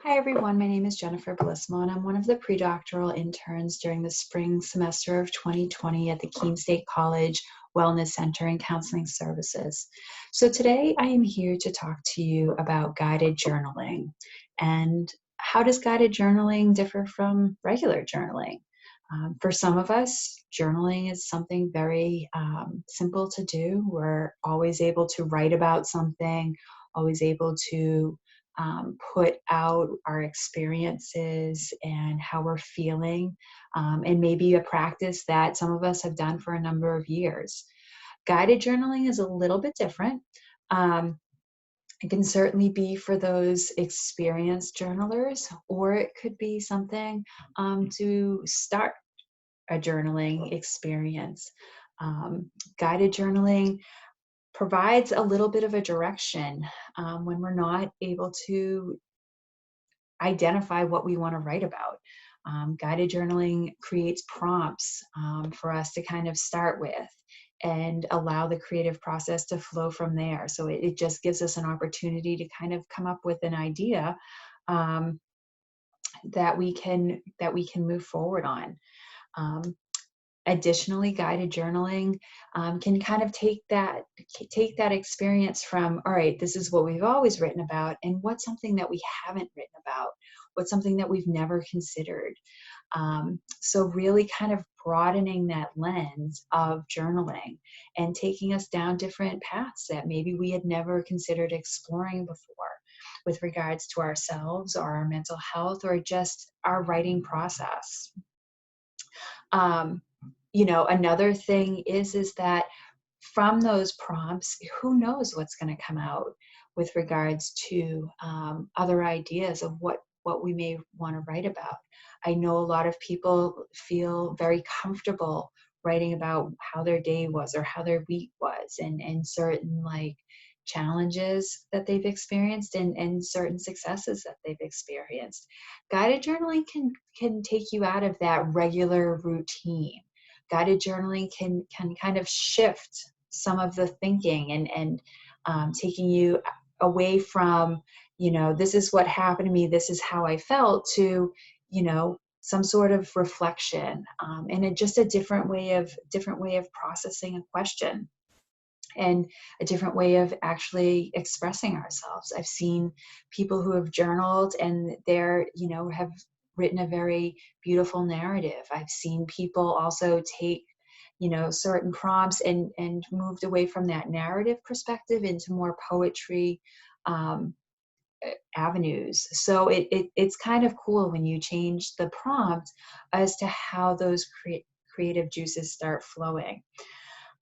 Hi everyone, my name is Jennifer Blismo and I'm one of the pre-doctoral interns during the spring semester of 2020 at the Keene State College Wellness Center and Counseling Services. So today I am here to talk to you about guided journaling and how does guided journaling differ from regular journaling? For some of us, journaling is something very simple to do. We're always able to write about something, always able to put out our experiences and how we're feeling, and maybe a practice that some of us have done for a number of years. Guided journaling is a little bit different. Um, it can certainly be for those experienced journalers, or it could be something to start a journaling experience. Guided journaling provides a little bit of a direction when we're not able to identify what we want to write about. Guided journaling creates prompts for us to kind of start with and allow the creative process to flow from there. So it just gives us an opportunity to kind of come up with an idea um, that we can move forward on. Um, Additionally, guided journaling can kind of take that experience from, all right, this is what we've always written about, and what's something that we haven't written about, what's something that we've never considered. So really kind of broadening that lens of journaling and taking us down different paths that maybe we had never considered exploring before with regards to ourselves or our mental health or just our writing process. Um, Another thing is that from those prompts, who knows what's going to come out with regards to other ideas of what we may want to write about. I know a lot of people feel very comfortable writing about how their day was or how their week was and certain like challenges that they've experienced and certain successes that they've experienced. Guided journaling can take you out of that regular routine. Guided journaling can kind of shift some of the thinking and taking you away from, this is what happened to me, this is how I felt, to, some sort of reflection, and just a different way of processing a question and a different way of actually expressing ourselves. I've seen people who have journaled and have written a very beautiful narrative. I've seen people also take, certain prompts and moved away from that narrative perspective into more poetry um, avenues. So it's kind of cool when you change the prompt as to how those creative juices start flowing.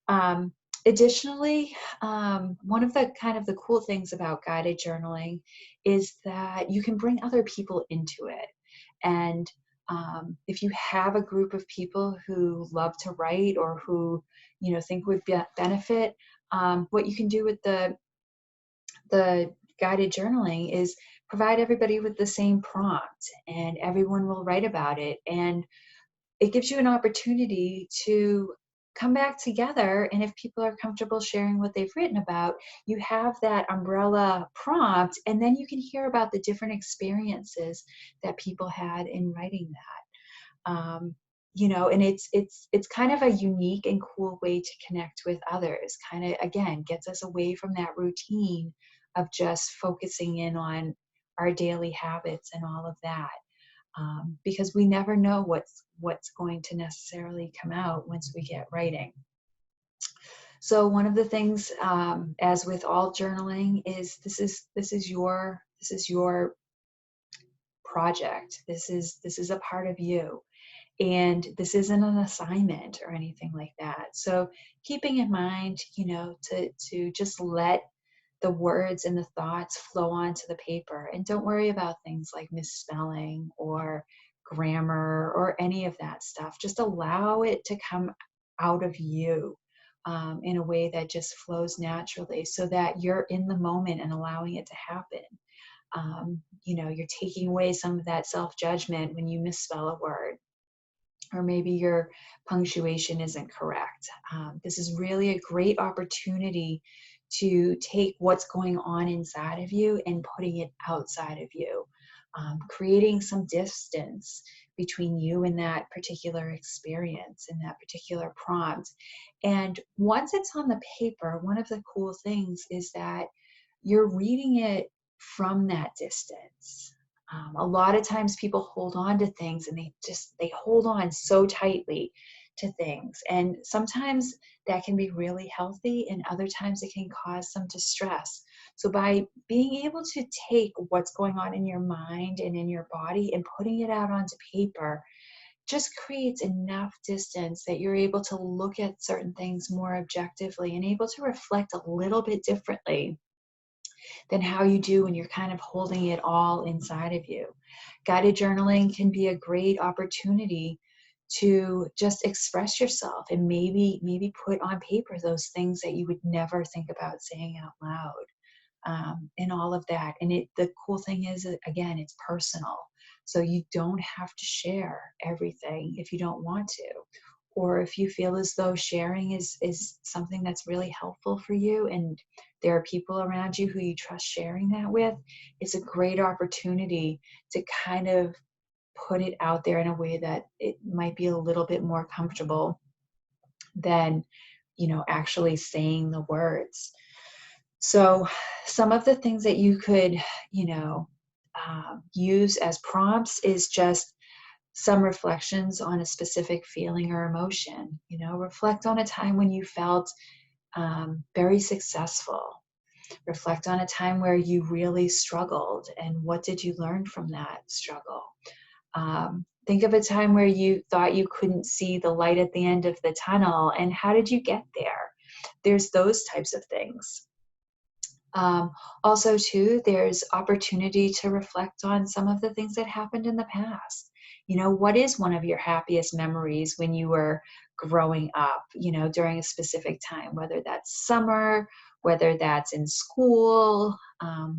Um, Additionally, one of the kind of the cool things about guided journaling is that you can bring other people into it. And if you have a group of people who love to write or who, think would benefit, what you can do with the guided journaling is provide everybody with the same prompt and everyone will write about it. And it gives you an opportunity to come back together, and if people are comfortable sharing what they've written about, you have that umbrella prompt, and then you can hear about the different experiences that people had in writing that. And it's kind of a unique and cool way to connect with others. Kind of, again, gets us away from that routine of just focusing in on our daily habits and all of that. Because we never know what's going to necessarily come out once we get writing. So one of the things, as with all journaling, is this is your project. This is a part of you, and this isn't an assignment or anything like that. So keeping in mind, to just let the words and the thoughts flow onto the paper, and don't worry about things like misspelling or grammar or any of that stuff. Just allow it to come out of you in a way that just flows naturally, so that you're in the moment and allowing it to happen. You're taking away some of that self-judgment when you misspell a word, or maybe your punctuation isn't correct. This is really a great opportunity to take what's going on inside of you and putting it outside of you. creating some distance between you and that particular experience and that particular prompt. And once it's on the paper, one of the cool things is that you're reading it from that distance. A lot of times people hold on to things and they hold on so tightly to things. And sometimes that can be really healthy, and other times it can cause some distress. So by being able to take what's going on in your mind and in your body and putting it out onto paper, just creates enough distance that you're able to look at certain things more objectively and able to reflect a little bit differently than how you do when you're kind of holding it all inside of you. Guided journaling can be a great opportunity to just express yourself and maybe put on paper those things that you would never think about saying out loud, and all of that. And the cool thing is, again, it's personal. So you don't have to share everything if you don't want to. Or if you feel as though sharing is something that's really helpful for you and there are people around you who you trust sharing that with, it's a great opportunity to kind of put it out there in a way that it might be a little bit more comfortable than, actually saying the words. So some of the things that you could, use as prompts is just some reflections on a specific feeling or emotion. Reflect on a time when you felt very successful. Reflect on a time where you really struggled and what did you learn from that struggle. Think of a time where you thought you couldn't see the light at the end of the tunnel and how did you get there? There's those types of things. Also, too, there's opportunity to reflect on some of the things that happened in the past. What is one of your happiest memories when you were growing up, during a specific time, whether that's summer, whether that's in school,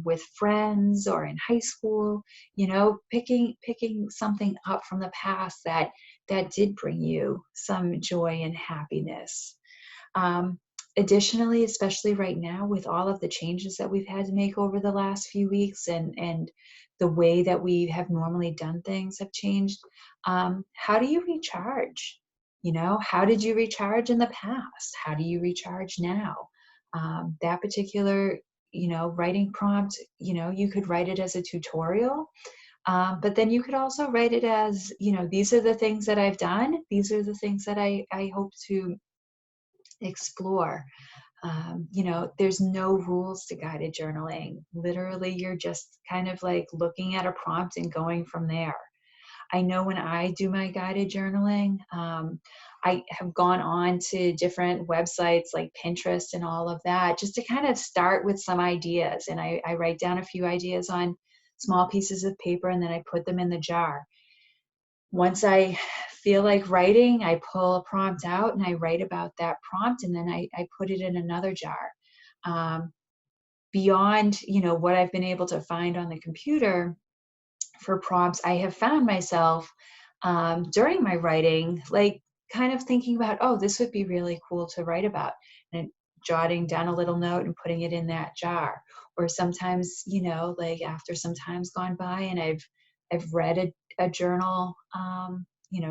with friends or in high school, picking something up from the past that did bring you some joy and happiness. Um, Additionally, especially right now with all of the changes that we've had to make over the last few weeks and the way that we have normally done things have changed, how do you recharge? How did you recharge in the past? How do you recharge now? That particular, writing prompt, you could write it as a tutorial, but then you could also write it as, these are the things that I've done. These are the things that I hope to explore. There's no rules to guided journaling. Literally, you're just kind of like looking at a prompt and going from there. I know when I do my guided journaling, I have gone on to different websites like Pinterest and all of that just to kind of start with some ideas. And I write down a few ideas on small pieces of paper and then I put them in the jar. Once I feel like writing, I pull a prompt out and I write about that prompt and then I put it in another jar. Beyond, what I've been able to find on the computer for prompts, I have found myself during my writing, like kind of thinking about, oh, this would be really cool to write about, and jotting down a little note and putting it in that jar. Or sometimes, like after some time's gone by and I've read a journal,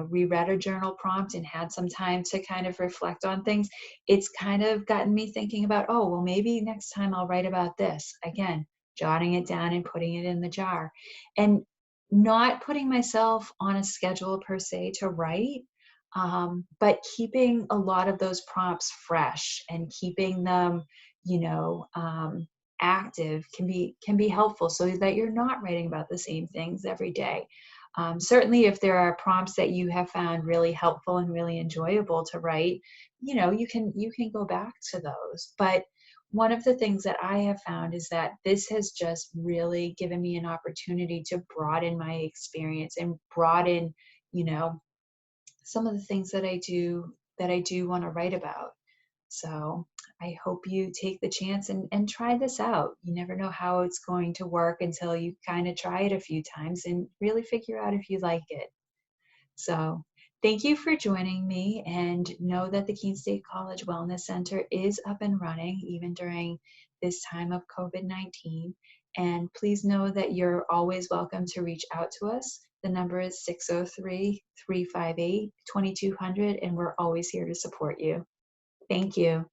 reread a journal prompt and had some time to kind of reflect on things, it's kind of gotten me thinking about, oh, well, maybe next time I'll write about this. Again, jotting it down and putting it in the jar. And not putting myself on a schedule per se to write, but keeping a lot of those prompts fresh and keeping them, active can be helpful so that you're not writing about the same things every day. Certainly, if there are prompts that you have found really helpful and really enjoyable to write, you can go back to those. But one of the things that I have found is that this has just really given me an opportunity to broaden my experience and broaden, some of the things that I do want to write about. So I hope you take the chance and try this out. You never know how it's going to work until you kind of try it a few times and really figure out if you like it. So thank you for joining me, and know that the Keene State College Wellness Center is up and running even during this time of COVID-19. And please know that you're always welcome to reach out to us. The number is 603-358-2200, and we're always here to support you. Thank you.